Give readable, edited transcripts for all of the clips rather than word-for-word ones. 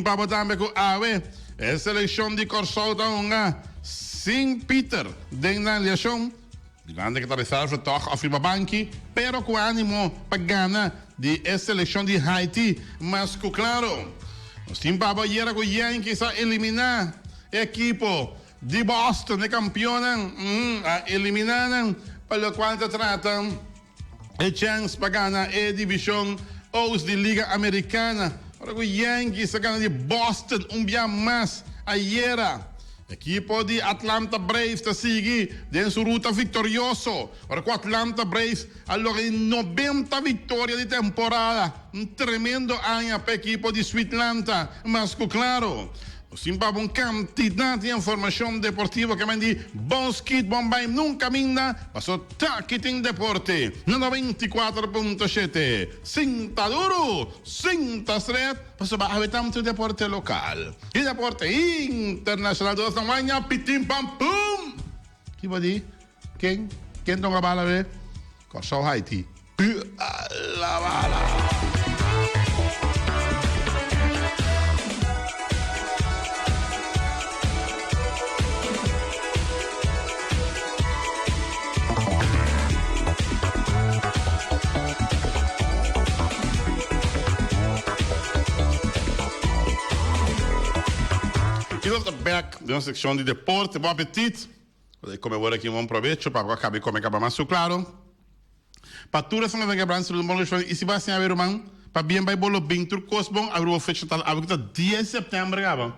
simpabo também com Awe, a seleção de Corsol da Unga, Sim Peter, den na liação, grande que está reserva toch auf riba banki, pero com ânimo para ganhar de a seleção de Haiti, mas claro, o simpabo era com Yankees a eliminar equipo de Boston, de campeão, a eliminar, para o qual se trata a chance para ganhar a divisão Oeste de Liga Americana. Para o Yankees a ganhar de Boston dia mais ayer. Equipo de Atlanta Braves está seguindo em sua ruta vitorioso. Para o Atlanta Braves, agora em 90 vitórias de temporada. Tremendo ano para o equipo de Suatlanta. Mas claro, simpabo quantidade de informação deportiva que me diz Bons Kit Bombay nunca minda passou Taquitin Deporte no 94.7 Sinta duro, sinta straight passou para habitar deporte local e deporte internacional dos tamanhos pitim pam pum que vai dizer quem toca a bala ver Corsol Haiti la bala. Back de uma secção de deporte, bom apetite. Comemora aqui um bom proveito para acabar com a mais claro. Para tudo são que branco do bom e se vai sem haver man, para bem vai bolo bem turcos bom, abrir o fecho tal, abrir 10 de setembro gaba.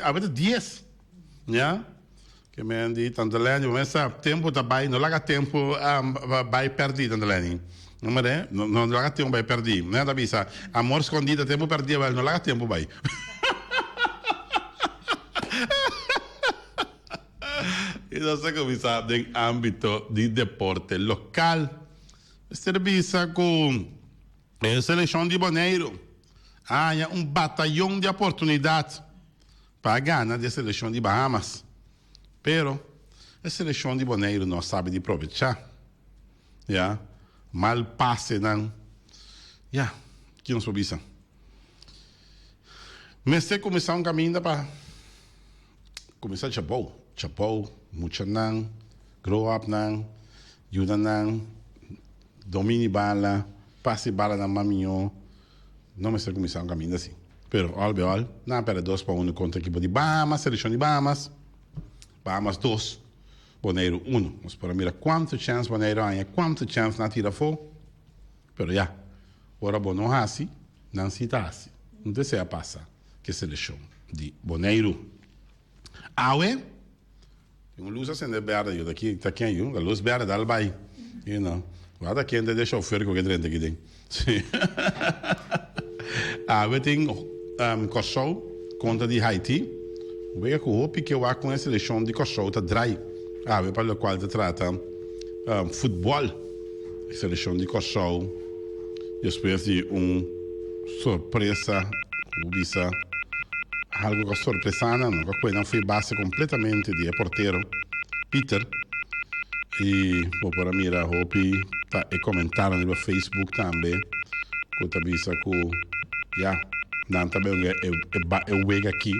Abrir 10. Já? Que me andi tanto lene, mas tempo tá vai, não larga tempo vai perdido tanto lene. Não larga tempo vai perdido. Não é da bisa. Amor escondido tempo perdido, não larga tempo vai. Isso se comienza en ámbito de deporte local. Serviça com a seleção de Bonaire. Há batalhão de oportunidades para ganhar da seleção de Bahamas. Pero a seleção de Bonaire não sabe de aproveitar. Yeah. Mal passe, não. Yeah. Que não soube isso. Mas se começar caminho para começar a chapou, mucha nang, grow up nang, yuda nang, domini bala, passe bala na maminho, não me sei como um caminho assim. Pero, all, na pera 2-1 contra a equipe de Bahamas, seleção de Bahamas 2, Bonaire 1. Mas para mirar quanto chance Bonaire há, quanto chance na tira for, pero já, ora bom não há assim, não se tá assim. Não deseja passar que seleção de Bonaire. Awe, tem luz acende verde, eu daqui, tá aqui aí, a luz verde dá vai, you know. Guarda aqui ainda deixa o ferro que eu quero aqui dentro. Awe tem Corsol contra de Haiti. O que eu hope que eu há com a seleção de Corsol tá dry. Awe para o qual se trata futebol. A seleção de Corsol depois de surpresa, visa algo que sorpresana, não, que não foi base completamente de porteiro Peter e vou para mirar hope tá e comentar no Facebook também que tá visa que já não também é o wega aqui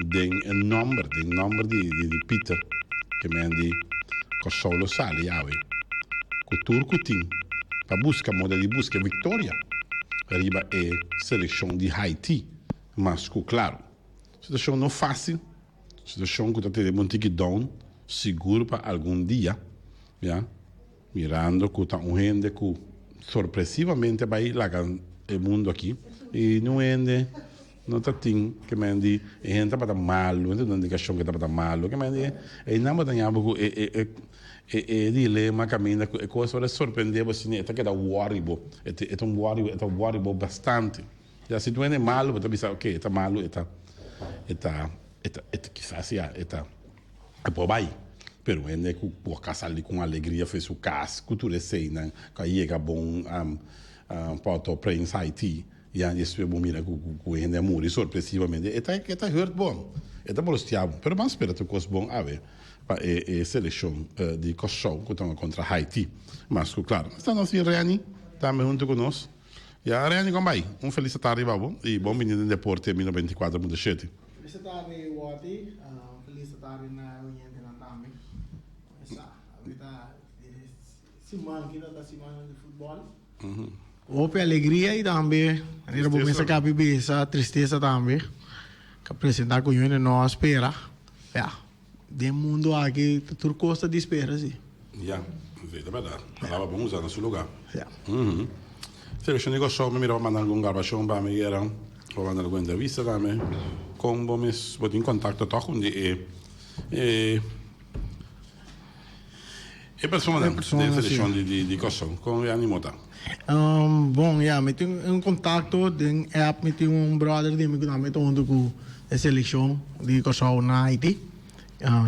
den número de Peter que me andi com solo sale já we que turco tem para buscar moda de busca vitória arriba é seleção de Haiti mas claro situação não fácil, situação que está tendo um ticket down, seguro para algum dia, já? Mirando que está gente que surpresivamente vai lá o mundo aqui e não ende, não está tem que me diz, gente para malo, não tem indicação que está para malo, que me diz, e não me tem algo dilema caminha, coisa para surpreender você, está que dá worrible, é um worrible bastante. Já se tu é malo, você pensa, ok, está malo, está quizás sea por vai pero ende por casar com alegria fez o cas cultura cena que chega bom para para em Haiti e aí isso é bom mira com ende amor surpresivamente está hurt bom está bolostiado pero mas espera tu cos bom a ver para a seleção de Corsol que estão contra Haiti mas claro está não se reani também junto conosco E a Ariane Gombay, feliz tarde, babo, e bom menino em deporte 1924.7. Feliz tarde, Wati. Feliz tarde na Uniente na também. Essa, a semana que está semana de futebol. Houve alegria e também, a gente vai pensar que a bebência, tristeza também. Que apresentar com o Uniente não espera. De mundo aqui, tudo custa de espera, sim. Já, é verdade. Estava bom usar no seu lugar. Já. Se eu não gostou, me vou mandar algum gravação para me gerar. Vou mandar alguma entrevista também. Com vamos botar em contato com e pessoa da seleção de Kosovo, com o animota. Bom, me tenho um contato, de app, me tenho brother de amigo também, onde com a seleção de Kosovo na Haiti.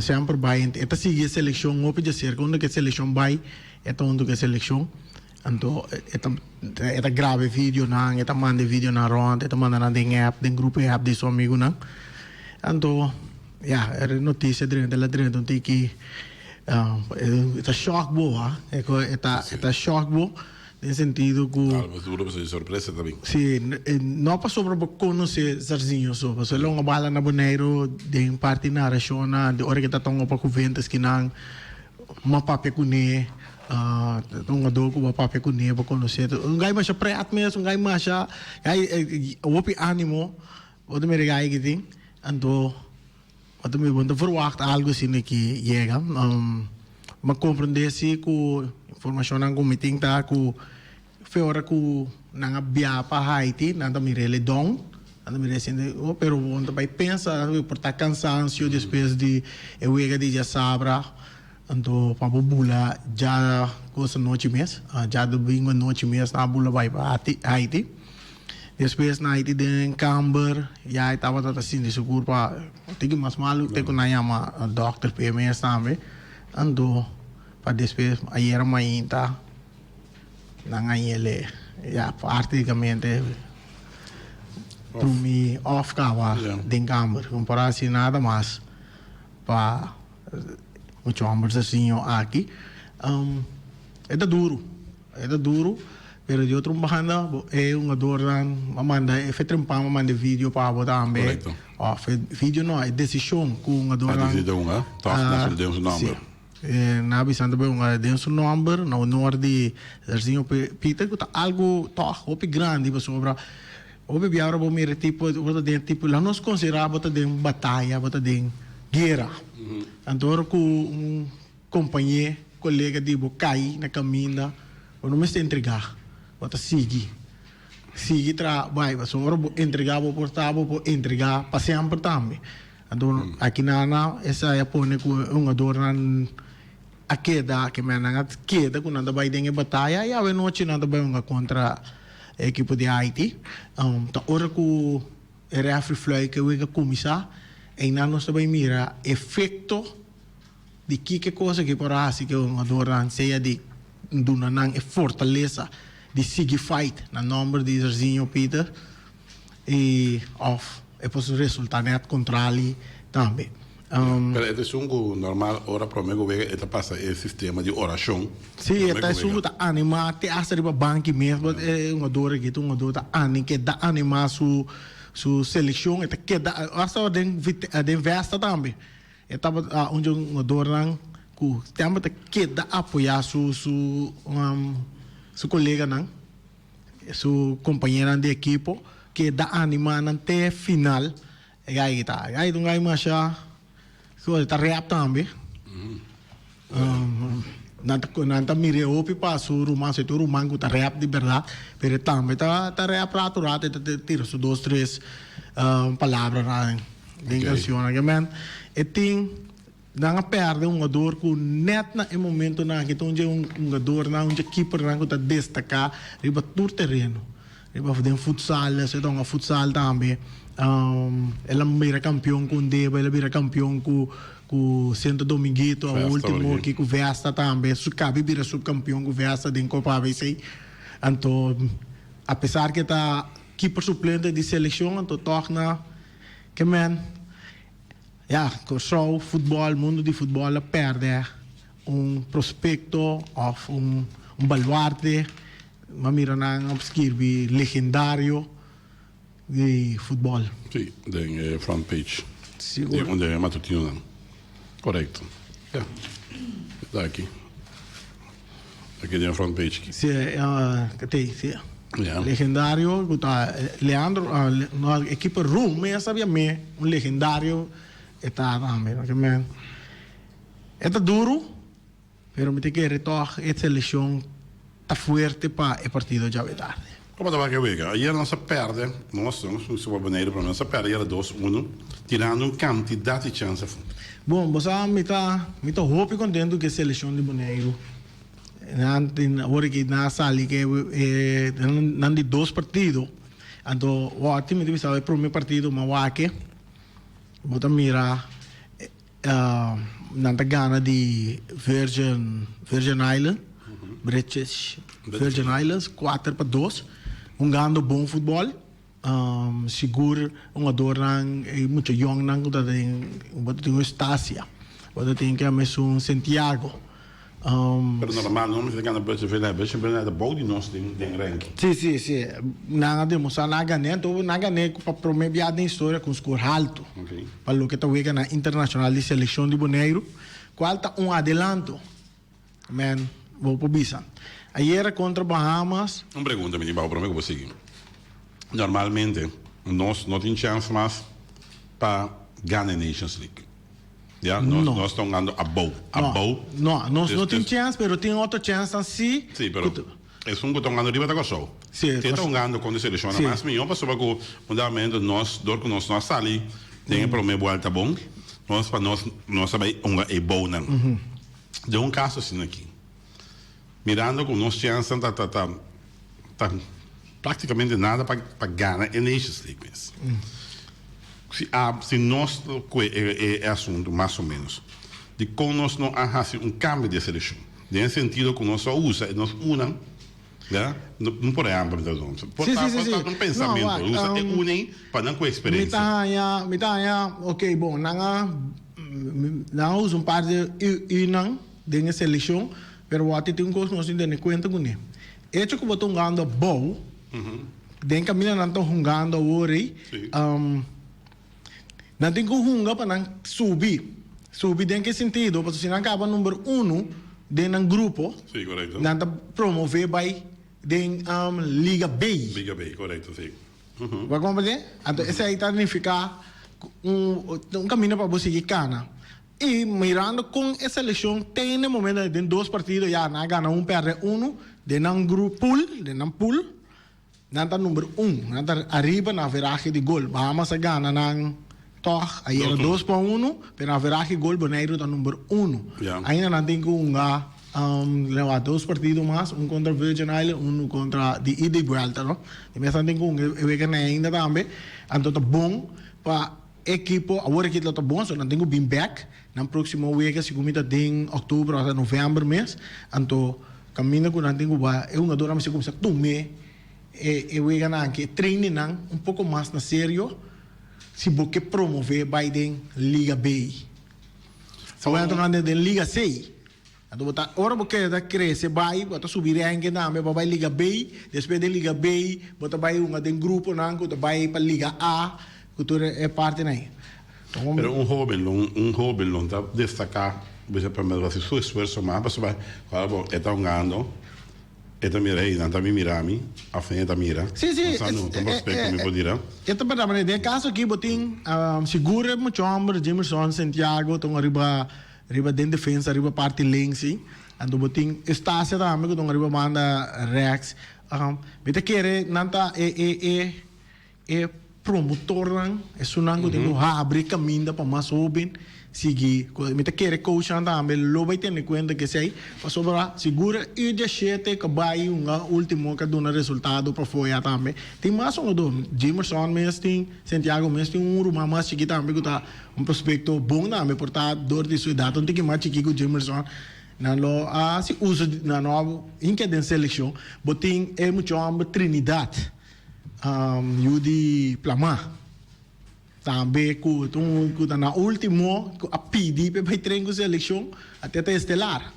Sempre vai, esta sigue a seleção, ou pode ser, quando a seleção vai, esta onde a seleção. Então, esta grave vídeo, esta manda vídeo na ronda, esta manda na app, den grupo app de seu amigo, então, era notícia dentro tem que esta choque boa, esta choque boa, no sentido que de surpresa também. Sim, não passou para conhecer Zarzinho, só passou longa bala na Bonaire, de parte na região, de hora que está tão para ventas que não, uma papel com ele. Um adulto com papel com ele para conhecer. Gai mais preto mesmo, gai mais o ânimo, o de me gai que tem, então o de me vou verwacht algo assim que chega, mas compreender se com informação não com meeting tá com fora com não abia para Haiti, não me rele dom, não me rele pero onde vai pensar por estar cansaço depois de eu chega de já sabra. Então, para a bula, já coisa noite mês, já domingo noite mês, na bula vai para Haiti. Depois, na Haiti, em Camber, já estava assim, de seguro para... Tem mais maluco, tem que na chama doctor PMS também. Então, para depois, aí era uma inta, na ele, já praticamente, dormi off cava, de Camber, comparar assim nada mais, para... Muitos homens assim aqui, é duro, pero de outro banda é uma dor manda é feito manda vídeo para botar também, vídeo não é decisão com uma dor tá deu um número, na visão bem deu um número no norte de Zarzinho Peter que tá algo top grande para sobra o bebê agora vou me tipo lá nós considerava botar de batalha botar de guerra. Então, com um companheiro, colega de cair na caminha, eu não me sei entregar, vou seguir, vai, mas agora vou entregar, vou portar, vou entregar, para sempre também. Então, aqui na essa é põe com uma dor a queda, que me na queda, quando anda vai dentro batalha, e a noite nada vai uma contra a equipe de Haiti. Então, agora com o refri fly que eu ia começar, e nós também mira efeito de que coisa que por assim que uma dorança de não é fortaleza de seguir fight na nome de Zarzinho Peter e é possível resultar net controle também. Mas é um normal hora para mim que é passa esse sistema de oração. Sim, é um tá animar te asa de banco mesmo é uma dor que uma dor tá que dá animar su seleção eta que da asa den vesta também estava onde um dorang ku tema que da apoiar su colega não su companheira de equipo que da animar até final aí tá aí não vai mais já so tá reap também nanta mire opi pa su rumah se tu rumah ku ta reap de verdade pero também tá reap raturado tira su 2, 3 palavras na canção que man e tem não perde dor com net na momento na que onde dor na onde keeper na que tá destacar riba tur terreno riba fazer futsal se dá futsal também ela mira campeão com Deba ela mira campeão com Santo Dominguito, o último que com Vesta também, cabe vira subcampeão com Vesta de Copa ABC. Então, apesar que tá keeper suplente de seleção, então torna que man, só o futebol, mundo de futebol perde prospecto ou baluarte mamira na ang obscurbi legendario de futebol. Sì, den front page. Siguro. Onde é matutino não. Correto. Ja. Daqui. Aqui tem a front page. Si, sim. Ja. Legendario, Leandro, no equipo Rum, ya sabía un legendario está también, que man. Está duro, pero me te quiere toda esta selección está fuerte para el partido ya de tarde. Como estava que wega? Ayer não se perde, nós não se vai Bonaire, mas não se perde, era 2-1, tirando quantidade de chance. Bom, você me tá hope contento que a seleção de Bonaire agora que na sala que não de 2 partidos, então o time de o primeiro partido Mawake, bota mira nanta gana de Virgin Island, British Virgin Islands 4-2, ganhando bom futebol. Seguro jogador muito jovem não que tem Estácia, tem que é Santiago. Pero normal, não me fica na base velha, base velha da body nós tem rank. Sim. Nada de mostrar na gané para promover a história com score alto. Okay. Para o que está vendo na internacional de seleção de Bonaire, qual está adelanto. Man, vou para Bisa. Ayer contra Bahamas. Uma pergunta me para mim que vou seguir. Normalmente nós não tem chance mais para ganhar Nations League. Ja, nós estamos ganhando a bow. Não, nós não temos chance, mas tem outra chance assim. Sim, mas é que estão ganhando riba da coisa. Sim. Estão ganhando quando se seleciona mais melhor, para saber que fundamento nós, dor que nós ali, tem para mim volta bom, nós para nós saber é bom não. De caso assim aqui, mirando com nós chance tá praticamente nada para ganhar a Nations League. Se nós é assunto mais ou menos de como nós não há cambio de seleção, no sentido que nós só usa e nós unam, não por exemplo, portanto um pensamento, usa e unem para não com experiência. Ok, bom, não usa par de unam de seleção, pero o tem coisa que nós temos conta com ele. Hecho que botou jogando bom, den caminho não estão jogando hoje. Não tem que jogar para subir. Subir em que sentido? Porque se não acaba número 1 dentro do grupo, sim, correto. Não está promover by dentro Liga B. Liga B, correto, sim. Vai compreender? Então, esse aí significa caminho para você ganhar. E mirando com essa seleção, tem no momento de 2 partidos, já não ganha perde 1, dentro do grupo pool, não está número 1, não está arriba na veragem de gol. Vamos a ganhar toch, aí era 2-1, pero a veragem gol Bonaire está número 1. Ainda não tem que levar 2 partidos mais, contra Virgin Island, contra de ida e volta, não? E mesmo tem que ainda também, então está bom para equipo, agora que está bom, só não tem que vir back, na próxima week, se comida em outubro até novembro mês, então caminho que não tem que vai, é uma dor, mas se começa a tomar, week não que treine não, pouco mais na sério. Se você promover Biden Liga B. Se você está falando de Liga C, então agora você está crescendo, vai subir ranking também para Liga B, depois da Liga B, você vai de grupo, você vai para Liga A, que é parte daí. Pero hobby não está destacar, você primeiro vai fazer seu esforço mais, você vai, claro, está jogando. Eta mira aí, não tá me mirando, a frente mira. Sim. Não tem prospecto me pode dizer. Esta para mim, de caso aqui botin segura muito homem, Jamerson, Santiago, estão arriba dentro defesa, arriba parte length, ando botin Estácia também, que estão arriba banda Rex. Beta querer nanta promotor é sunango tem que abrir caminho para mais open. Seguir, me quer coach também, lo vai ter em conta que sei, para sobrar segura e de chete que vai último que dá resultado para fora também. Tem mais do Jamerson mesmo tem, Santiago mesmo tem rumah mais chiquito também que tá prospecto bom também, portanto dor de sua idade, tem que mais chiquito Jamerson. Não se usa não em que den seleção, botin é muito homem Trinidad, de Plama. Também que na último a pedir para treinar com seleção até estelar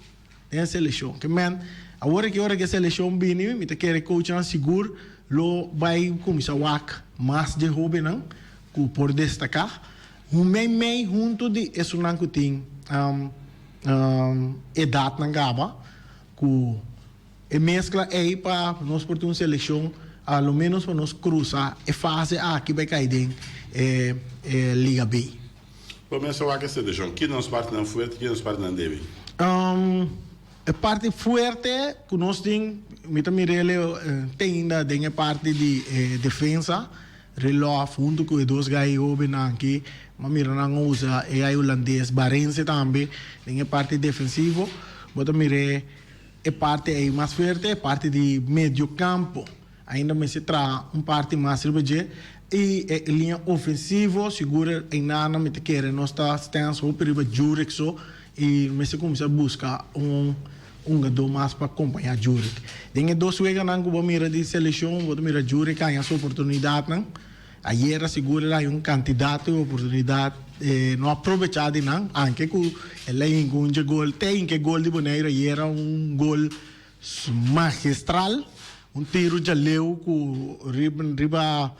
tem seleção que men Agora que a seleção bini, me te quer coach na seguro, lo vai começar a wak mais de hobby não, que por destacar. Mei junto de isso não que tem idade na gaba, que mescla aí para nós por uma seleção, ao menos para nós cruzar a fase A que vai cair dentro Liga B. Começa a seleção, que nos parte não forte, que nos parte não deve. A parte forte que nós temos, tem ainda a parte de defesa, relógio, junto com os dois gaiosos aqui, mas mira não usa o holandês, Barense também, tem a parte defensiva, mas mire a parte aí mais forte, a parte de meio campo, ainda me se traz parte mais ribeje e a linha ofensiva, segura em nada, me te quer, nós está stance, o perigo Jurexo, e me se começa a buscar jogador mais para acompanhar Jurek. Tem dois vegas que vou mirar de seleção, vou mirar Jurek, há essa oportunidade, não? Aí era seguro lá um candidato a oportunidade não aproveitada não, anche que ele com um gol, tem que gol de Bonaire e era gol magistral, tiro de leu com riba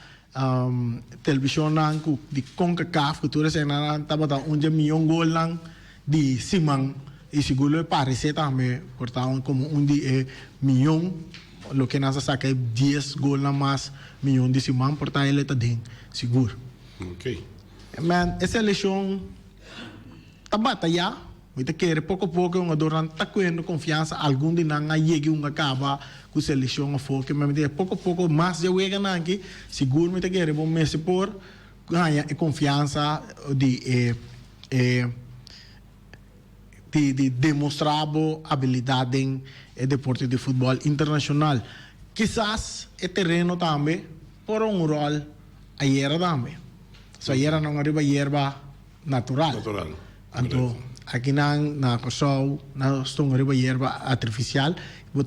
televisão não de CONCACAF que tu recém estava dando milhão gol não de Simão e seguro parece também portanto como de milhão lo que nós saca 10 gols na mais milhão de Simão portanto ele está dentro seguro. Ok. Mas essa eleição está batalhando, muito quer pouco a pouco um adorante está com confiança algum de não chegue acaba com a seleção a foco mas pouco a pouco mais de chega não aqui seguro muito quer bom mês por ganhar confiança de demonstrar habilidade em deporte de futebol internacional. Quizás o terreno também por rol a hierba também. So hierba não arriba hierba natural. Então, aqui na Kosovo, nós estamos arriba hierba artificial.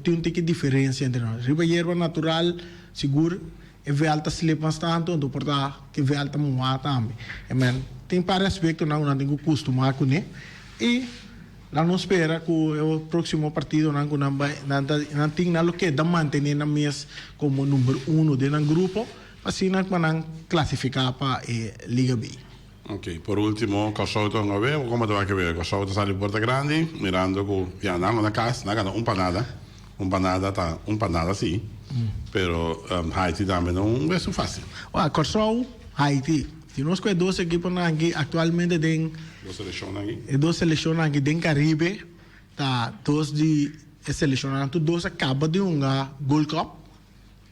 Tem um tique diferença entre nós. Arriba hierba natural, seguro, e vê alta sleep bastante, então portanto, que vê alta moa também. Tem vários aspectos não tem que acostumar com ele. E não espera que o próximo partido não tenha o que manter na mesa como número 1 do grupo, assim não classificar para a Liga B. Ok, por último, Kosovo está a ver, como vai ver? Kosovo está saindo Porta Grande, mirando que já não na casa, não empanada sim, pero Haiti também não é tão fácil. Kosovo, Haiti, se nós com dois equipes aqui atualmente tem duas seleções aqui dentro Caribe, tá dois de selecionados, tu dois acaba de Gold Cup,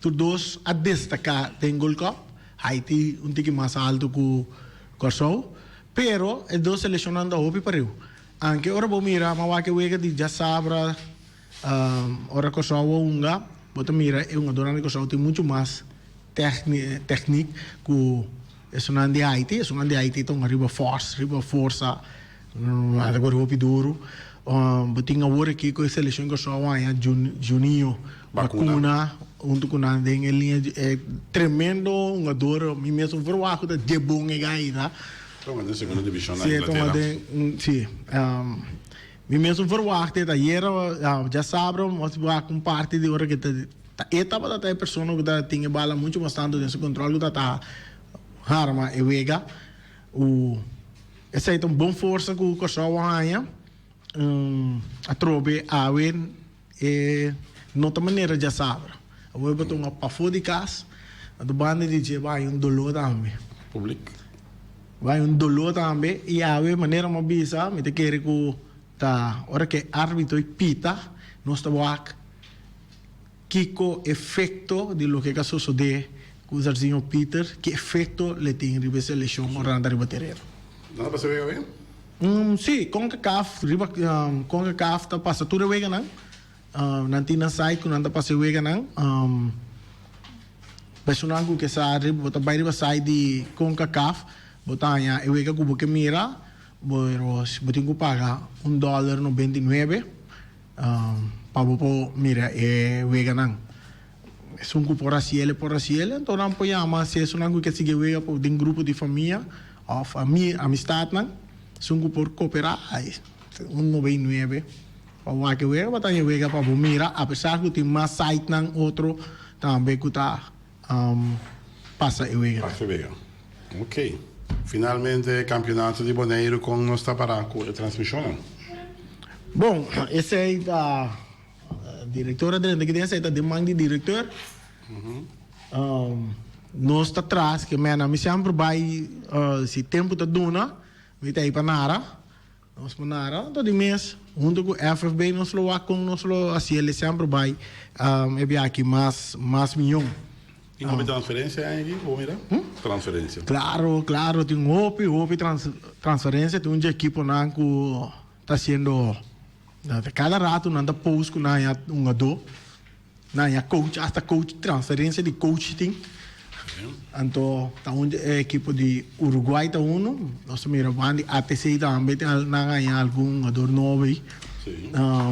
tu dois a destacar tem Gold Cup, Haiti tique mais alto que Kosovo, pero é dois selecionados da OPI para eu. Anche ora vou mirar, mas que wega de já sabra, ora Kosovo bota mira é dona Kosovo tem muito mais técnica que é um de Haiti, então arriba força, agora o duro. Botinha agora aqui com a seleção que só há Juninho, vacuna, junto com a linha é tremendo, jogador, me mesmo verwaco de bom e gaita. Então, na segunda divisão na Inglaterra. Sim, me mesmo verwaco da era já sabe, mas com parte de hora que estava até a pessoa que tinha bala muito bastante nesse controle que tá arma e wega essa é uma boa força que o Kosovo ganha a trobe a ver não tem maneira de saber a ver botar uma pafo de casa a do banda de dizer vai dolor também público vai dolor também e a ver maneira uma bisa me te quer que tá hora que árbitro pita nós estamos Kiko efecto de lo que sucede com o Zarzinho Peter, que efeito ele tem em seleção orando riba terreiro. Não para saber bem? Sim, CONCACAF, CONCACAF está passando tudo bem não tem na site que não está passando bem personal que sabe, bota vai riba site de CONCACAF, bota aí eu vejo que o que mira, botinho que paga $1.99 para mira vega não. É por assim, então não apoiamos, se é um que sigue vega por um grupo de família, ou amistade, não, por cooperar, $1.99 para o que juega, para que juega para mira, a pesar que tem mais site ng outro, também que está passa a juega. Passa a juega. Ok. Finalmente, campeonato di Bonaire com nostra paraco e trasmissione. Bom, esse aí da diretora de essa é a demanda de diretor. Nós está atrás, que me sempre vai, se tempo está duna, vai ter aí para nara. Nós para nara, todo mês, junto com o FFB, nós lo com nós lo assim, ele sempre vai, é aqui mais milhão. E uma transferência aí, ou mira? Transferência. Claro, tem OP transferência, tem equipe que está sendo, cada rato, nada post, com ador, coach, hasta coach, transferência de coach tem. Então, tá equipe de Uruguai tá nós mira bandi ATC também tem ganhar algum jogador novo aí.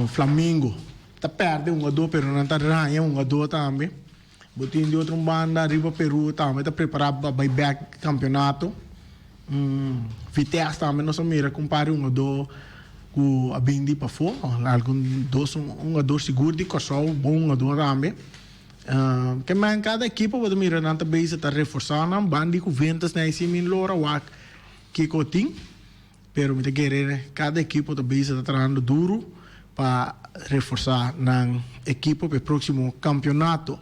Flamengo tá perde jogador, pero não tá ganhando jogador também. Botinho de outra banda, arriba Peru também tá preparado para back campeonato. Vitesse também nós mira compare jogador com a Bindi para fora, algum dois jogador seguro de Kosovo, bom jogador também. Que man cada equipe pode mirar na base está reforçando bandi com ventas na esse min lora wak que cotin pero me querer cada equipe da base está trabalhando duro para reforçar na equipe para o próximo campeonato.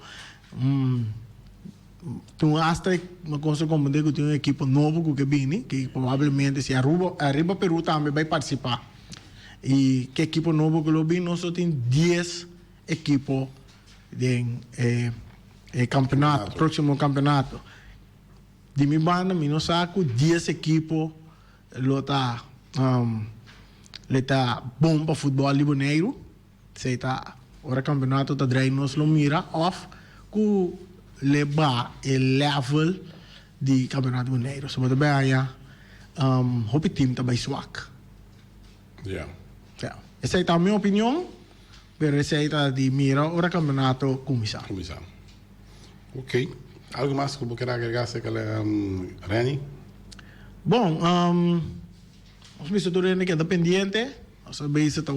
Tu hasta uma coisa como digo tem uma equipe novo que vem que provavelmente se arriba Peru também vai participar e que equipe novo que lo vem nós só tem 10 equipes de campeonato, próximo campeonato. De minha banda, eu saco 10 equipos, está bom para futebol liboneiro. Se está, o campeonato está draindo, nós lo mira off, que levar o level de campeonato liboneiro. So, também aí, o time está bem swak. Essa é a minha opinião. Pero esse aí está de mira o campeonato começar. Ok. Algo mais que eu quero agregar se Reni? Bom, nós me que é dependente. Nós sabemos que está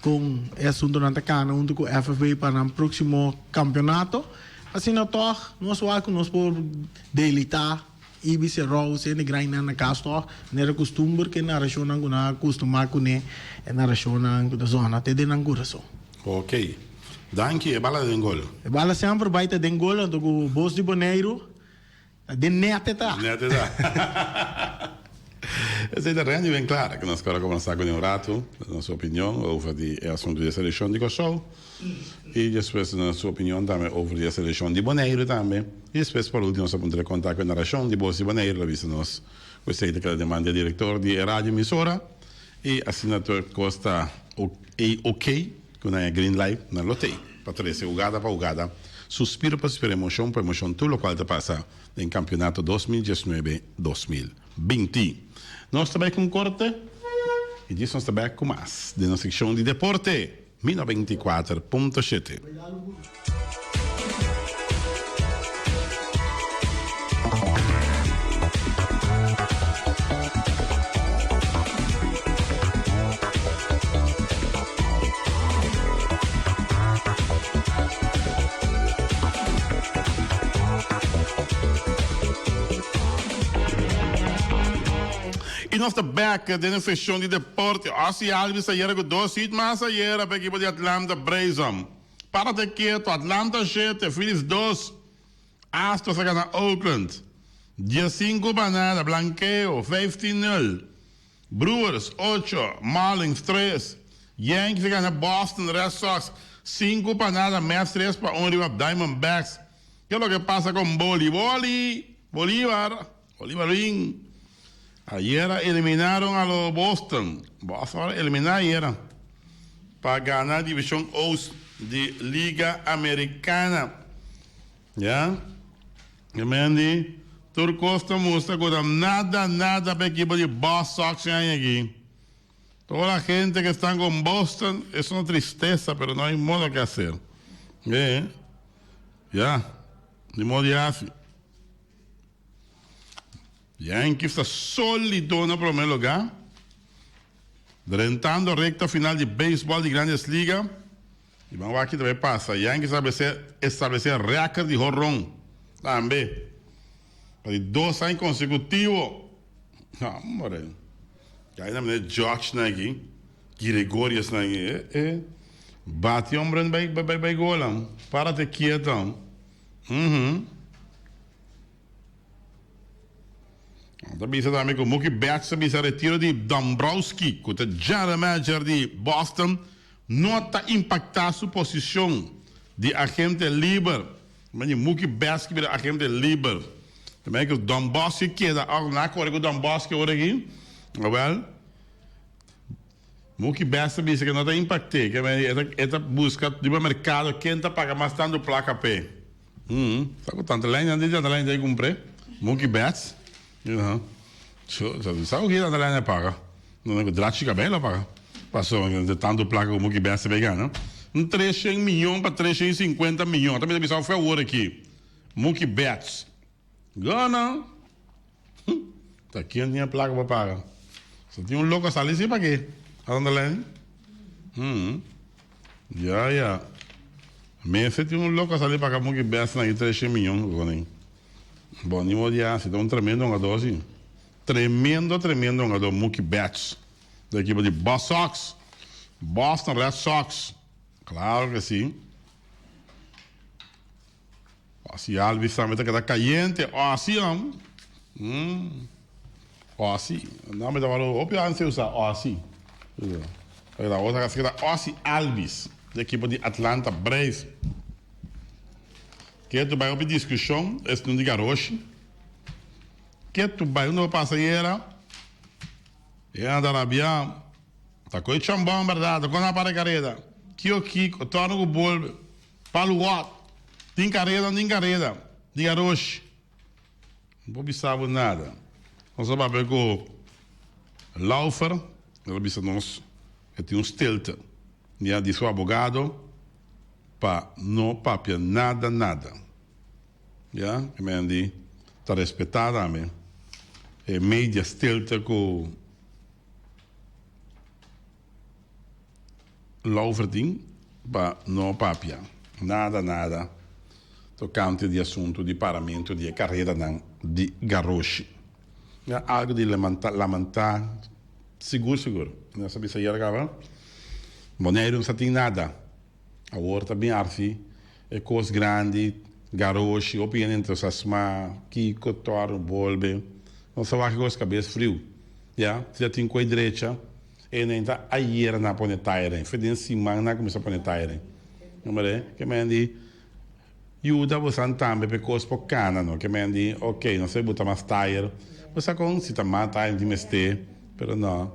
com o assunto na Tacana, junto com o FFB para o próximo campeonato. Assim, nós podemos delitar Ibis Rose e grind na casa nera costume que na região na costuma com ne na região da zona te den coração. Ok. Danke, e bala dengol. E bala sempre vai te dengol do Voz di Bonaire de nete tá. Nete tá. Essa é a bem clara que nós queremos começar com um rato, na sua opinião, sobre o assunto da seleção de Kosovo. E depois, na sua opinião, também sobre a seleção de Bonaire também. E depois, por último, nós vamos ter contato com a narração de Voz di Bonaire, visto nós, gostei daquela demanda do diretor de rádio emissora, e assinatura Costa OK, com a green light na lotei, para trazer ugada para ugada, suspiro para emoção, tudo o qual te passa em campeonato 2019-2020. Nós também com corte, e disso nós também com mais, de nossa secção de deporte, 1024.7. E nós estamos back na sessão de deporte. Assim, Alves, ayer com 2 hits, mas ayer a equipe de Atlanta Brazen. Para de quieto, Atlanta 7, Phillies 2, Astros a ganar Oakland. Dia 5 para nada, blanqueo, 15-0. Brewers 8, Marlins 3, Yankees a ganar Boston, Red Sox 5 para nada, Mets 3 para 1, Diamondbacks. ¿Qué es lo que pasa con Bolívar? Ayer eliminaron a los Boston. Boston eliminaron ayer para ganar División Oeste de Liga Americana. ¿Ya? Y me di, Turcosta muestra que nada para el equipo de Boston Sox aquí. Toda la gente que está con Boston es una tristeza, pero no hay modo que hacer. Ya, ni modo de hacer. Yankees está sólido no primeiro lugar. Rentando recta final de béisbol de Grandes Ligas. E vamos aqui também passa. Yankees estabelecer recorde de jorrão. Também. Para 2 anos consecutivos. Ah, moreno. Aí na maneira George aqui. Gregorius aqui. Bate homem vai golam. Para te quieto. Também se também com Mookie Betts também se retiro de Dombrowski, que é o general manager de Boston, nota impactar sua posição de agente livre. Mas Mookie Betts que é agente livre. Também que o Dombrowski que é na cor que o Dombrowski hoje aqui, well, Mookie Betts também que nota impactar, que é busca de mercado quem está pagando mais tanto placa P. Sabe tanto linha de comprar Mookie Betts. Sabe o que a Daniela paga? Não é drástica bem ela paga. Passou de tanto placa como que besta vegana. 300 milhões para 350 milhões. Também deve foi o ouro aqui. Mookie Betts. Gana. Tá aqui não tinha placa para pagar. Só tinha louco a salir para quê? A Daniela? Já. Mas você tinha louco a salir para pagar Mookie Betts na 300 milhões. Bom, nem vou dizer, se dá tremendo jogador assim. Tremendo jogador, Mookie Betts, da equipe de Boston Red Sox. Claro que sim. Assim, Alves também está caliente. Assim, assim. Não me dá valor. O pior se usar assim. A outra que está assim, Alves, da equipe de Atlanta Braves. Que tu vai ouvir discussão, esse não de garoche. Que tu vai uma passageira, e anda na bia, tá com o chambão, verdade, com a paracareda. Que o Kiko, torna o bolo, paluot, tem careda, de garoche. Não vou pensar nada. Nós vamos ver com o Laufer, ele disse nós, que tem stilte. E disse o advogado, para não papia nada. Ja, que men die te respectar também. E media stilte com Louverding, para não papia nada. Tocante de assunto de paramento de carreira de garroche. Ja, algo de lamentar, seguro. Não sabia se ia acabar. Bonaire não tem nada. A horta bem arfi, é coisa grande, garoche, opinião entre os asma, Kiko, Toro, Bolbe. Não sabe que coisa cabeça frio. Já, se tem coisa direita, e nem tá aí na ponetaire, foi de cima na começa a ponetaire. Não é? Que me andi, ajuda você também para coisa poucana, não? Que me andi, ok, não sei botar mais tire, você com se tá mais tire de meste, pero não.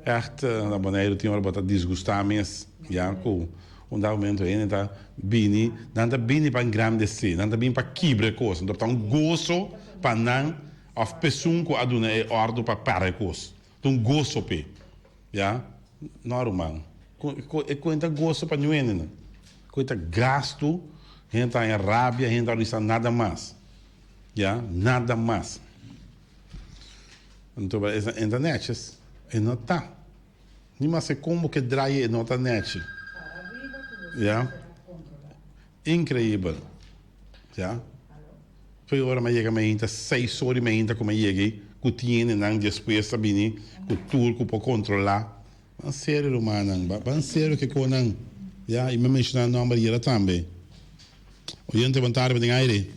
Echt, na Bonaire tinha uma botar desgustar mesmo, já com momento ainda tá bini, nada bini para engrandecer, nada bini para quebrar coisa, então tá gozo para não of pessoa que aduna é ordo para parar coisa, então gozo pe, já normal, coisa gozo para não é, coisa gasto, gente tá em rabia, gente tá nada mais, já nada mais, então essa internet é não tá, nem mais é como que drai não tá net. Ja. Incrível. Ja. Foi hora mais chega mais ainda 6 horas mais ainda como cheguei, que tinha não depois sabini, que tudo que pode controlar. Mas sério, mano, mas sério que conan. Ja, e me mencionar nome dela também. Oyente, boa tarde, bem aí.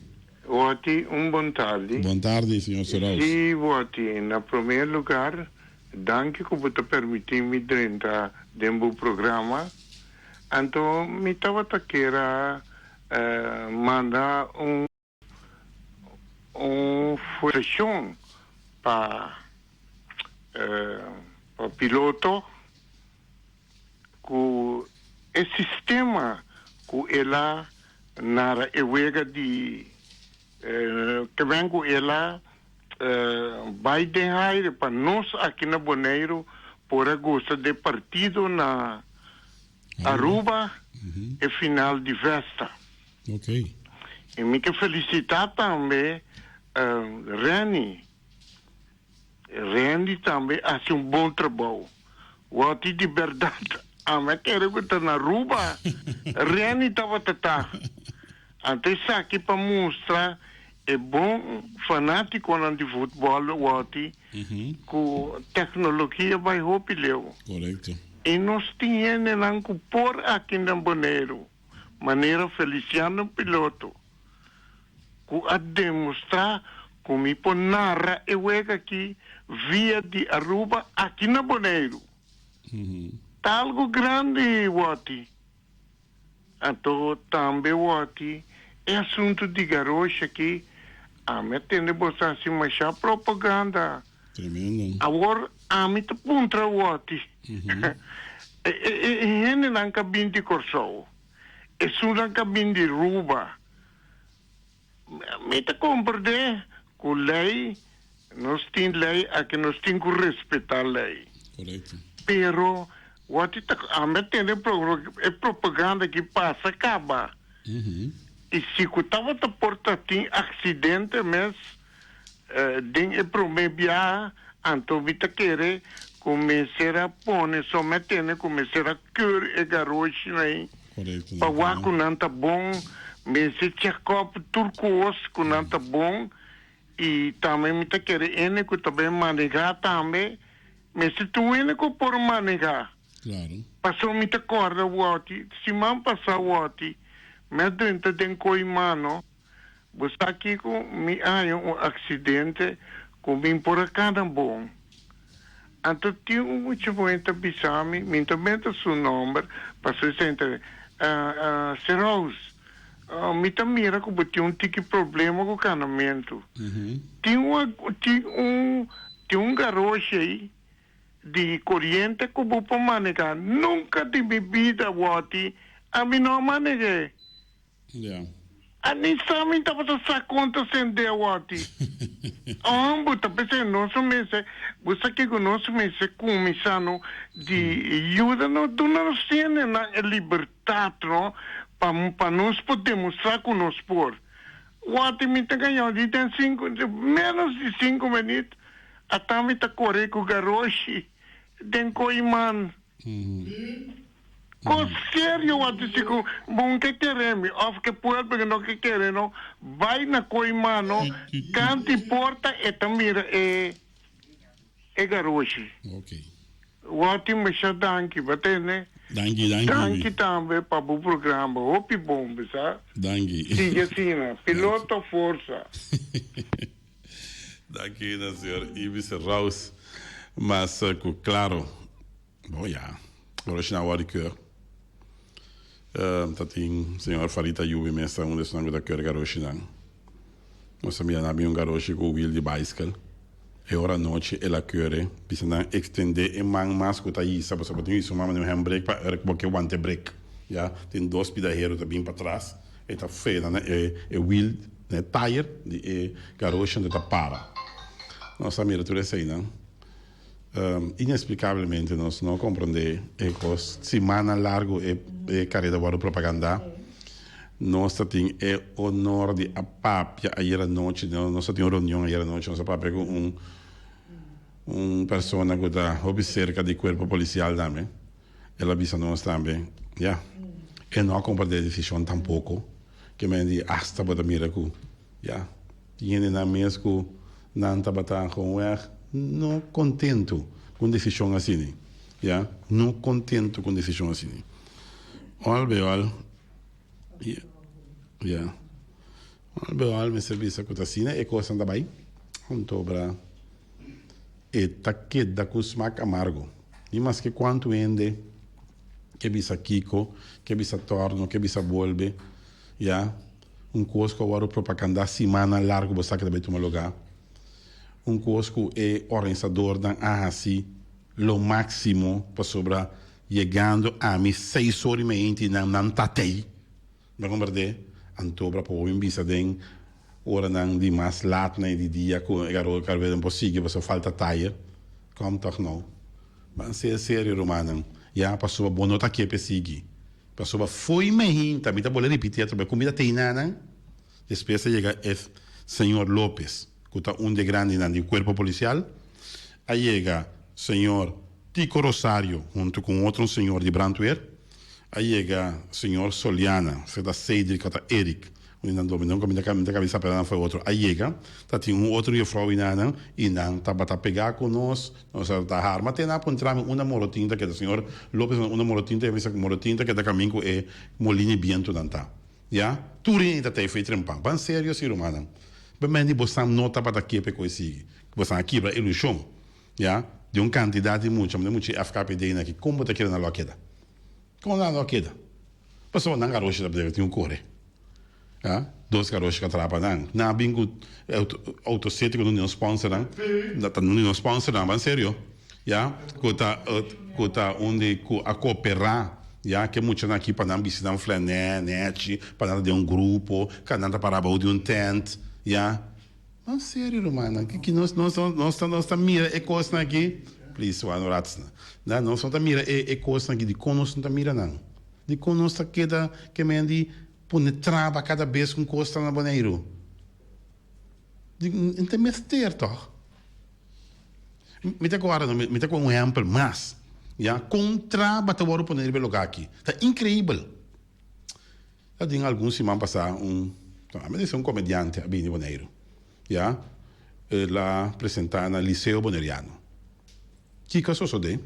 Voti, bom tarde. Boa tarde, senhor Soraus. Sim, Voti, na primeiro lugar, danke por você permitir-me entrar dentro do programa. Então, me estava querendo mandar formação para o piloto que o sistema que ela na ewega de que vem com ela vai deixar para nós aqui na Bonaire por gosto de partido na Aruba é final de festa. Ok. E me quero felicitar também Reni. Reni também faz bom trabalho. Wati de verdade. A me quero que tá na Aruba. Reni tava tata. Ante isso aqui para mostrar é bom fanático de futebol, Wati, com tecnologia vai roubar. Correto. E nós tínhamos que pôr aqui na Bonaire, maneira Feliciano piloto, que a demonstrar como me pôr narra e wega aqui via de Aruba aqui na Bonaire. Tá algo grande, Wati. Então, também, Wati, é assunto de garoto aqui. A me tem de botar assim, mas já propaganda. Tremendo. Agora, a me te puntra, Wati. Hene não cabine de corso. É só não cabine de Aruba. Me te compreende? Com lei, nós temos lei, aqui nós temos que respeitar a lei. Correto. Pero, a me tem é propaganda que passa, acaba. E se eu estava a porta tem acidente, mas tem promebiar, então me querer começar a pôr, só me tem começar a cur e garoto, né? Correto. Para o que não tá bom, mas se Tchekov turcos que não tá bom, e também me querer, ele que também manejar também, mas se tu ele que por manejar, Claro. passou me corda Wati, se man passar Wati, mas dentro de coi mano, você aqui com me há acidente, com me por cá não bom. Então tinha muito muito bisami, me também seu número, passou sempre, Serós, me também que tinha tique problema com o canamento. Tinha um garoto aí, de corrente que eu vou manejar. Nunca de bebida, Wati, a mim não maneguei. Yeah. A Nissami estava a sa conta sem de Wati. Tá pensando, nosso mês, você que o nosso mês é começando de ajuda, não temos na liberdade, não? Para nós podermos mostrar com nós por. Wati me está ganhando, menos de 5 minutos, a Tami está correndo com o garoto, tem coiman. Com sério, Wati, se bom que queremos, of que pode, porque não que queremos, vai na coimano, canta e porta, e também é garoto. Ok. Wati me chama danke, batene. Danke também para o programa, opi bom, sabe? Danke. Siga assim, piloto força. Danke, senhor Ibis Raus. Mas, claro, bom, ja. Agora, na hora de cœur. Tating, senhor Farita Yubi, mestre, onde se não da cœur garoto, não. Nós sabíamos que havia garoto com o wheel de bicycle. E ora noite, ela cœur, precisa não extender e mais que tá aí, sabe? Só tem isso, mas não é um break, para porque o ante break. Já, tem 2 pedaheiros também para trás. E tá feio, né? E wheel, né? Tire, de garoto, onde tá para. Nossa mira, tudo isso aí, não? Inexplicavelmente nós não compreendemos que semana largo e carreira para propaganda nós temos o honor de a papia ayer noite nós temos reunião ayer noite nós papia com pessoa que está observa do corpo policial também ela avisa nós também já e não compreende a decisão tampouco que me diz hasta para mira que já tinha na mesmo não tá batendo com não contento com decisão assim, já, não contento com decisão assim. Olha, já, olha, me serviço com assim, é coisa da bem, para e tá queda com smack amargo. E mais que quanto ende, que bisa Kiko, que bisa torno, que bisa volve, já, coisa que propaganda semana largo você que deve tomar lugar. Coisa é organizador da assim lo máximo para sobra chegando a mim 6h30 não tatei não compreende então para pôr em vista de hora não de mais late de dia com o garoto que é impossível porque falta tire como toch não mas é sério romano já passou boa nota aqui para seguir passou foi me também tá bolando repetir a comida tem nada depois chega é senhor Lopes que está de grande no corpo policial, aí chega senhor Tico Rosario, junto com outro senhor de Brandweer. Aí chega o senhor Soliana, você da Cedric, está Eric. Não como da cabeça para foi outro. Aí chega, tinha outro jovem e não tá pegar com nós tá arma tem na pontra uma morotinta que o senhor Lopes uma morotinta que da caminho é molini viento não tá. Já? Turin tá feito em pão. Ban sério ser humano. Bem de você nota para daqui para coisa assim. Você aqui para ilusão. Já? De candidato de muito FKPD aqui como tá querendo na loqueda. Como na loqueda. Pessoa não garocha da tem corre. Ja, dois garotos que trabalham na bingo autocético não sponsor não sponsor não sério já cota onde a cooperar já que muito aqui para não visitar flanet para de grupo cananda para de tent já mas sério mano que nós tá mira é coisa aqui please one rats não nós tá mira é coisa aqui de conosco não tá mira não de conosco queda que mendi põe trava cada vez com costa na Bonaire. Não tem mestre, toch? Me agora, me com um exemplo, mas, já, com trava te vou pôr no lugar aqui. Tá incrível. Eu tenho alguns semanas passar mas é um comediante aqui em Bonaire. Já, lá apresentar no Liceu Bonaireano. Que caso sou de?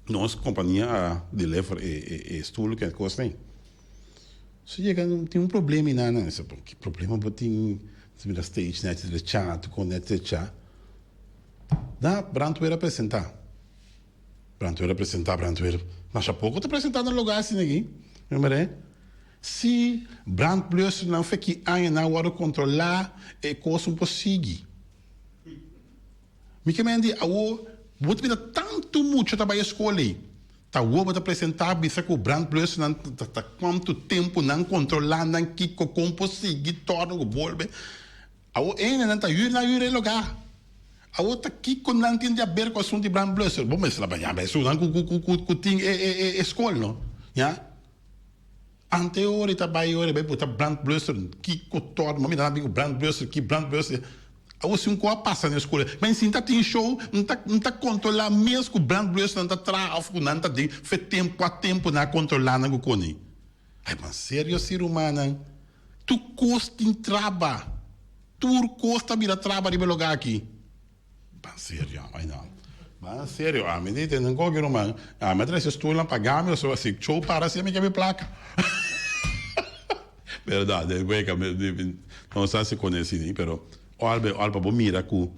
Nossa companhia de levar e estudo que costa nem. Se chega tem problema não que problema tem se stage net de chat com net de chat dá Brandweer apresentar mas há pouco te apresentar no lugar assim aqui não é se Brandweer não fez que ainda não hora controlar é coisa impossível me que me diz vou te dar tanto muito trabalho escola tá o para apresentar bisa que o Brandweer não tá quanto tempo não controlar não que como conseguir tornar o bolbe a o não tá na lugar a outra aqui com não tem de ver com o assunto de Brandweer bom mas lá banhar mas não com tem escola não já ante hora tá vai hora vai botar Brandweer que torna mas não Brandweer que Brandweer ou se coisa passa na escola, mas se não tem show, não tá controlar mesmo que o Brandweer não tá tráfico, não tá de faz tempo a tempo na controlar na goconi. Ai, mas sério ser humano, tu custa em traba, tu custa vir a traba de lugar aqui. Mas sério, ai não. Mas sério, a me diz não qualquer humano, a me traz estou lá pagar me só assim show para se me quer placa. Verdade, é que não sei se conhece nem, pero Alba bo mira ku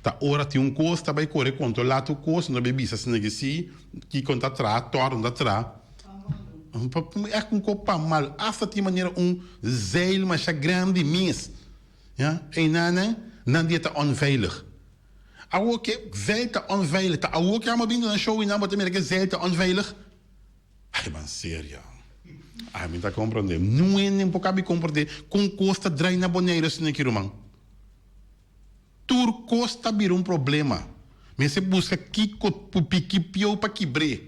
ta ora ti un costa vai corre controlar tu costa no bebi sa sene que conta tra torna da tra é com copa mal essa ti maneira zeil mas grande mis ja e nan dieta onveilig a que zeil ta onveilig ta a que ama bindo na show e não botar que zeil ta onveilig ai man sério ai me tá compreender não é nem pouco compreender com costa drai na Bonaire sene que romão Tur costa vir problema. Mas você busca que pior para quebrar.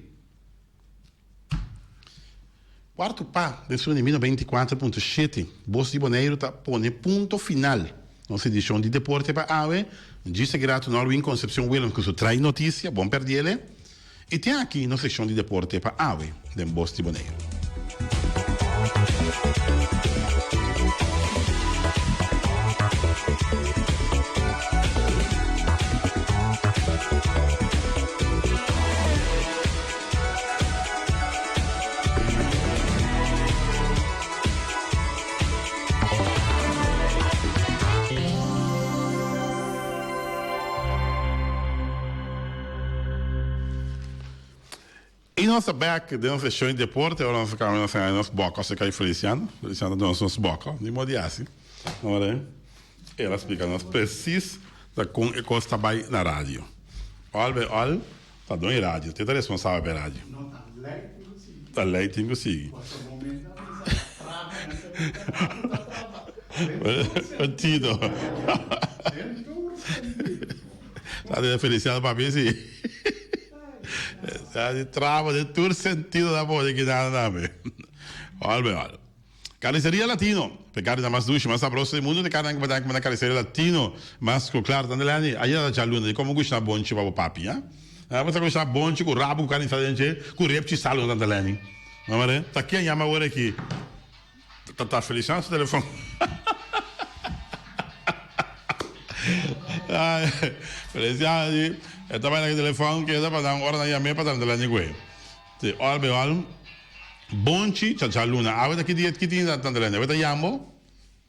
Quarto pá, de sua 24.7, Voz di Bonaire tá pone ponto final. Nossa edição de deporte para AWE. Disse grato Norwin Concepção Williams que traz notícia, bom perder ele. E tem aqui na seção de deporte para AWE, de Voz di Bonaire. E nossa back de nossa show de deporte, ora nós ficamos na nossa boca, você cai Feliciano do nosso boca, de modo assim. Ora, ela explica nós preciso da com e costa vai na rádio. Olha, tá doendo rádio, você tá responsável pela rádio. Não tá leite, tá leite consigo. Antido. Tá de Feliciano para mim sim. De trava de todo sentido da voz que nada nada. Olha. Carniceria latino, pecado da mais dulce, mais saborosa do mundo, de carne que vai dar carniceria latino, mas claro, tanto lá aí já luna, como gosta bom chiva o papi, hein? Você começar bom, com o rabo, com o carne salente, com o repte salo na telene. Vamos ver? Tá quem chama agora aqui? Tá feliz no telefone? Felicidade. Eu tava naquele telefone que eu para dar uma hora na minha para dar no telefone. Olha, bonchi, tchau, luna. A verdade que tinha na telefone. A verdade yambo.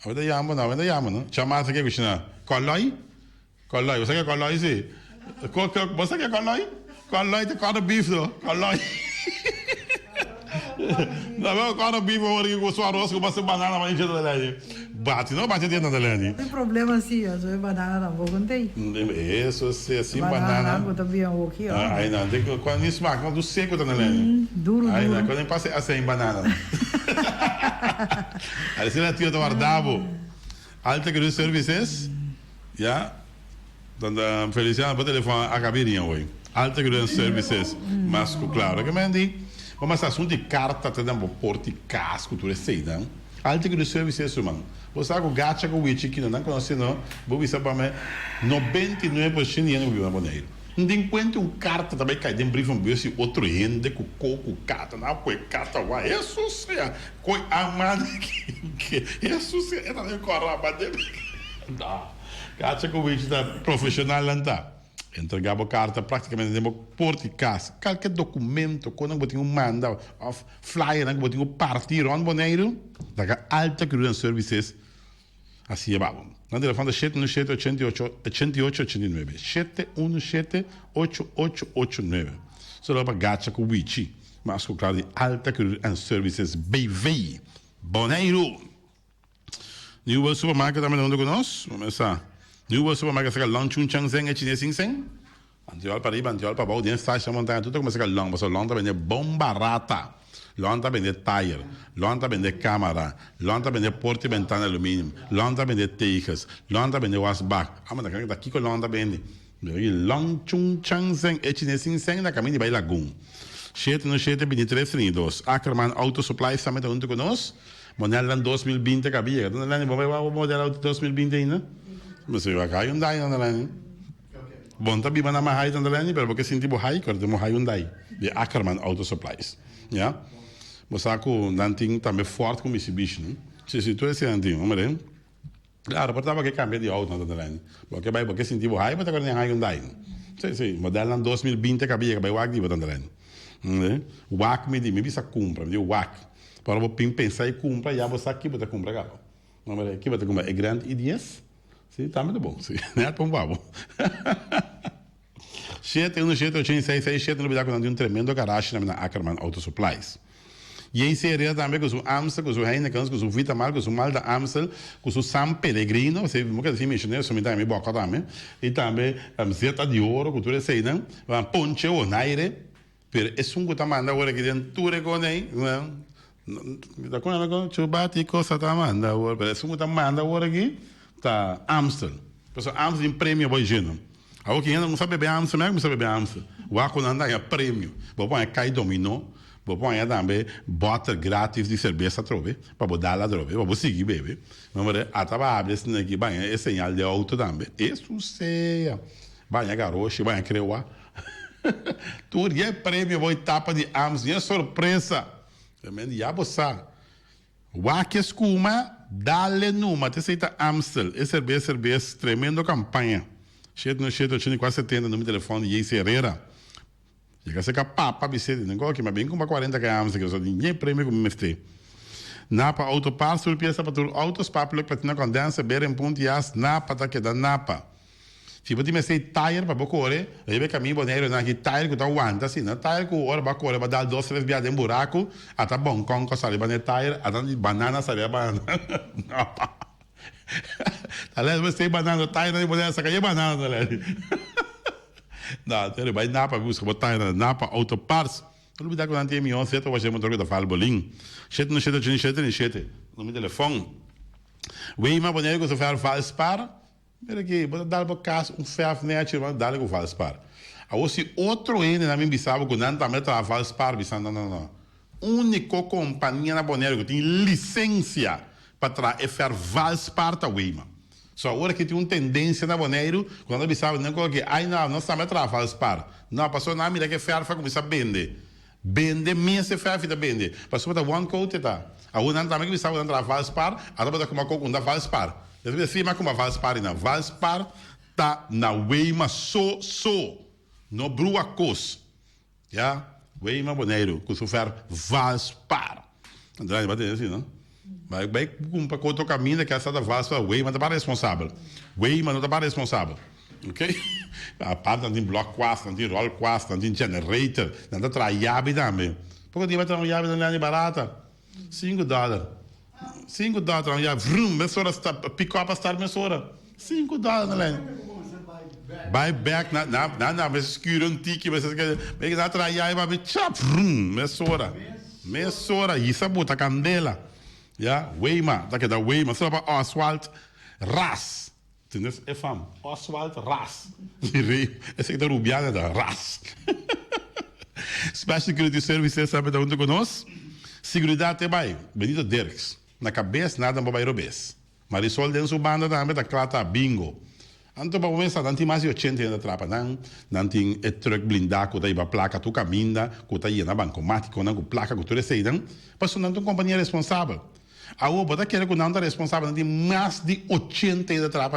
A verdade yambo, não, a verdade yambo, não. Chama essa aqui, Cristina. Coloi? Coloi, você quer coloi, sim? Você quer coloi? Coloi, tem cara bife, não? Coloi. Não, cara bife, eu vou com arroz, com bastante banana, mas não tem telefone. Bate, não bate dentro da telefone. Não tem problema assim, ó. Se banana não vou contei. Isso, assim, banana. Banana também é aqui, ó. Aí não, tem que quando isso marca, quando seco tá telefone. Duro, aí duro. Quando eu passei assim, banana. Aí se ela tira do guardavo. Alta Cruz Services. Já. Então, Feliciano, por telefone, a cabirinha hoje. Alta Cruz Services. Mas, claro, que me diz. Mas assunto de carta, te dando porte casco, tudo isso aí, não? Alta Cruz Services, mano. Você sabe que o gacha com o Wichi, que não conhece, não? Vou dizer para mim, 99% de gente não Bonaire. Não tem quanto carta também cai dentro de um briefing, outro gente, com coco, carta, não, com carta, uai, isso é, com a mãe que, isso é, não é corraba dele. Não, gacha com o Wichi da profissional, não tá. Entregava a carta praticamente dentro do porto de casa. Qualquer documento, quando eu tinha manda, flyer, quando eu tinha partir, onde Bonaire, da Alta Cruz Services, assim é bom. No telefone 717-8889. 717-8889. Só para gacha com o Wichi. Mas claro, de Alta Cruz Services BV. Bonaire. Nieuwe supermarkt também não conosco. Vamos começar. Nieuwe supermarkt se lunch changzeng e chinês sing. Antiol para riba, antiol para baixo, dentro está chamando tudo como se long, mas long também é bom barata. Long também é tire, long também é câmara, long também é porta e ventana alumínio, long também é tejas, long também é wasback. Ah, mas daqui com long também. Long chung changzeng e chinês sing na caminho de Baía Lagoon. 7 Ackerman Auto Supply também está junto conosco. Modelo 2020 cabia. Não é o modelo 2020 ainda? Mas eu vai Hyundai não é? Bom, tá bem na mais não é? Pero porque senti bo high, quando temos Hyundai de Ackerman Auto Supplies, já? Mas saco nanting também forte com Mitsubishi, né? Se tu esse nanting, vamos ver. Claro, portava que cambia de auto não é? Porque vai porque senti bo high, mas agora nem Hyundai. Sim, modelo 2020 cabia que vai wag de não é? Wag me bisa compra, me wag. Para o pensar e compra, já você aqui você compra carro. Vamos ver aqui você compra é grande I10. Sim, tá muito bom. Sim, não é tão bom. 717-8667 no Bidaco não tem tremendo garagem na Ackerman Auto Supplies. E aí seria também com o Amstel, com o Heineken, com o Vitamal, com o Malda Amstel, com o San Pellegrino, você nunca assim mencionei, só me dá me boca também. E também Zeta de Ouro, com tudo isso aí, né? Ponche ou Naire, pero é um que tá mandando agora aqui dentro, tudo com aí, né? Da quando ela chubati cosa tá manda agora, pero é um que tá mandando agora aqui. Tá Amstel. Pessoal, Amstel em prêmio vai geno. Agora quem não sabe beber Amstel, não sabe beber Amstel. O arco não anda é prêmio. Vou pôr cai dominó, vou pôr também bota grátis de cerveja trove, para dar lá trove, para seguir beber. Vamos ver, a tava abre esse aqui, vai é sinal de auto também. Isso sei. Vai garoto, vai creua. Tudo é prêmio, vai etapa de Amstel, é surpresa. Também já você. O arco escuma dale numa, te aceita Amstel, é cerveja, tremendo campanha. 7 no meu telefone, e esse Herrera. Chega a ser capaz, para você, não que mas bem como 40 km, que eu só tinha prêmio como me Napa Autopar, surpresa para tudo, autos papel, platina condensa, berem ponto e as, Napa, tá que da Napa. Se você me sei tire para bocore, aí vai caminho Bonaire na que tire que tá aguenta assim, né? Tire que hora para correr, para dar 2 3 viadas em buraco, até bom com sali para tire, até de banana sali banana. Talvez você tem banana tire na Bonaire, saca banana talvez. Não, tem vai Napa busca botar na Napa Auto Parts. Não me dá com antia milhão, certo? Vai ser motor da Falbolim. 7 no meu telefone. Weima Bonaire que você faz Valspar. Mira aqui, vou dar para casa ferro net, vou dar com Valspar. Agora se outro ene na minha bisava que não também tá Valspar, bisando não. Única companhia na Bonaire que tem licença para trazer Valspar ta Weima. Só agora que tem uma tendência na Bonaire, quando ele sabe, não coloquei, ai não estamos a trabalhar, spar. Não, passou na mira que é ferro, começa a vender. Vende, minha se ferro, fica vende. Passou para one coat, tá? A uma também que sabe, não trabalha, spar, a outra como a coca, não trabalha, spar. Deve ser mais como a valspar, não. Valspar tá na Weima no brua cos. Já? Weima Bonaire, com sofrer valspar. André, vai ter assim, não? Vai cumprir com outro caminho que essa da valspar, Weima não tá responsável. Weima não tá responsável. Ok? A parte não tem bloco 4, não tem roll 4, não tem generator, não tem traiabe também. Por que vai ter uma llave não é barata? $5. $5 já vrum, mesora está pick up estar mesora. $5 né? Buy back na mas escuro antigo, mas que na traia vai be chap vrum, mesora isso bota candela. Já, Weima, tá que da Weima, só para Oswald Ras. Entendeu? É fam, Oswald Ras. Esse que da rubiana da Ras. Special Security Services sabe da onde conosco? Seguridade é bem, Benito Derks. Na cabeça, nada para bairro bes. Marisol dentro da banda também da clata bingo. Então, para começar, não tem mais de 80 anos atrás, não tem truck blindado, que tem placa, tu caminha, que tem na bancomática, com placa, que tu recebe, mas não tem companhia responsável. A outra, que não é responsável, não tem mais de 80 anos atrás.